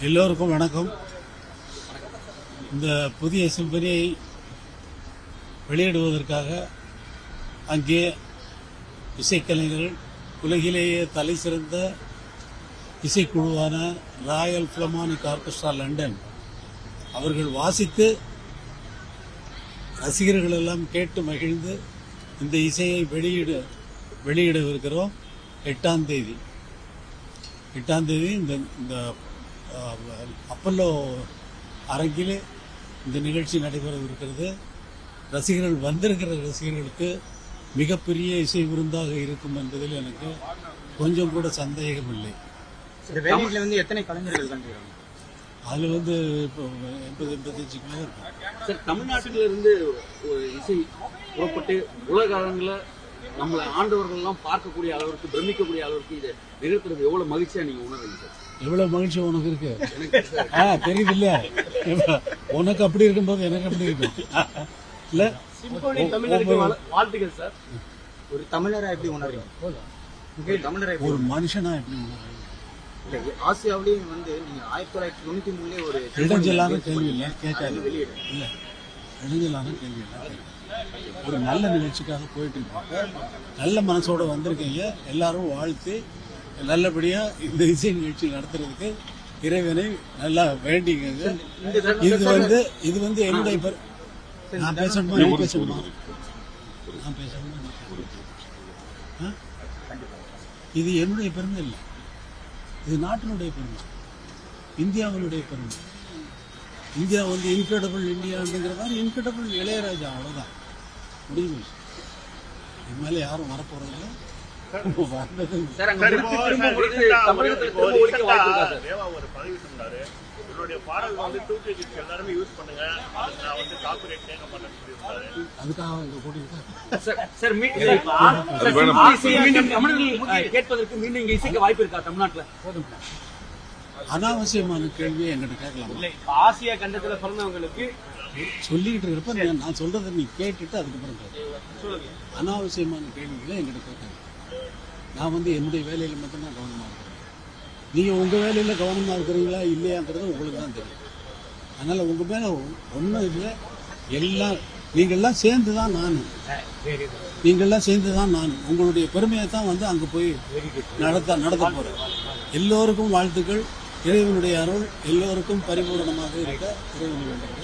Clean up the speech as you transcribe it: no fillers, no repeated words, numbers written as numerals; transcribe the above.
எல்லோருக்கும் வணக்கம். இந்த புதிய சிம்பனியை வெளியிடுவதற்காக அங்கே இசைக்கலைஞர்கள், உலகிலேயே தலை சிறந்த இசைக்குழுவான ராயல் பிலமானிக் ஆர்கெஸ்ட்ரா லண்டன் அவர்கள் வாசித்து ரசிகர்கள் எல்லாம் கேட்டு மகிழ்ந்து இந்த இசையை வெளியிடவிருக்கிறோம். 8ஆம் தேதி இந்த அப்பல்லோ அரங்கில் இந்த நிகழ்ச்சி நடைபெறவிருக்கிறது. ரசிகர்கள் வந்திருக்கிற ரசிகர்களுக்கு மிகப்பெரிய இசை விருந்தாக இருக்கும் என்பதில் எனக்கு கொஞ்சம் கூட சந்தேகம் இல்லை. எத்தனை கலைஞர்கள் கண்டிருக்காங்க? அதுல இப்போ 80-85 மேல இருக்கும். தமிழ்நாட்டிலிருந்து இசை புறப்பட்டு உலக அளவில் நம்மளை ஆண்டவர்கள் எல்லாம் பார்க்கக்கூடிய அளவிற்கு, பிரமிக்கக்கூடிய அளவிற்கு இதை நிகழ்த்துறது எவ்வளவு மகிழ்ச்சியா நீங்க உணர்றீங்க சார்? எவ்வளவு மகிழ்ச்சி உனக்கு இருக்கு? தெரியுது இல்ல, உனக்கு அப்படி இருக்கும்போது எனக்கு அப்படி இருக்கும் இல்ல? வாழ்த்துக்கள் சார். ஒரு தமிழரா எப்படி உணர்றீங்க? ஒரு மனுஷனா எப்படி உணர்றீங்க? ஆசியாவிலேயும் நீங்க 1993 ஒரு இடைஞ்சலான கேள்வி இல்லை கேட்காது. இல்ல, இடைஞ்சலான கேள்வி இல்லை. ஒரு நல்ல நிகழ்ச்சிக்காக போயிட்டு இருக்கோம். நல்ல மனசோட வந்திருக்கீங்க. எல்லாரும் வாழ்த்து நல்லபடியா இந்த இசை நிகழ்ச்சி நடத்துறதுக்கு இறைவனை நல்லா வேண்டிங்க. இது என்னுடைய நான் பேசணுமா? இது என்னுடைய பெருமை இல்லை, இது நாட்டினுடைய பெருமை, இந்தியாவினுடைய பெருமை. இந்தியா இன்கிரெடிபிள் இந்தியாங்கிற மாதிரி இன்கிரெடிபிள் இளையராஜா, அவ்வளவுதான், முடிவு. இது மேல யாரும் வரப்போறதில்லை. கேட்பதற்கு மீண்டும் இங்க இசைக்க வாய்ப்பு இருக்கா தமிழ்நாட்டில்? அனாவசியமான கேள்வியை என்கிட்ட கேட்கலாம். ஆசியா கண்டத்துல சொன்னவங்களுக்கு சொல்லிட்டு இருப்ப நான் சொல்றதை நீ கேட்டுட்டு அதுக்கப்புறம் கேட்க. அனாவசியமான கேள்விகளை என்கிட்ட கேட்கலாம். நான் என்னுடைய வேலையில மட்டும்தான் கவனமா இருக்கிறேன். நீங்க உங்க வேலையில கவனமா இருக்கிறீங்களா இல்லையாங்கிறது உங்களுக்கு தான் தெரியும். அதனால உங்க மேல ஒன்றும் இல்லை. எல்லாம் நீங்கள்லாம் சேர்ந்துதான் நான் உங்களுடைய பெருமையை தான் அங்க போய் நடத்த போறேன். எல்லோருக்கும் வாழ்த்துக்கள். இறைவனுடைய அருள் எல்லோருக்கும் பரிபூர்ணமாக இருக்க இறைவன் வேண்டும்.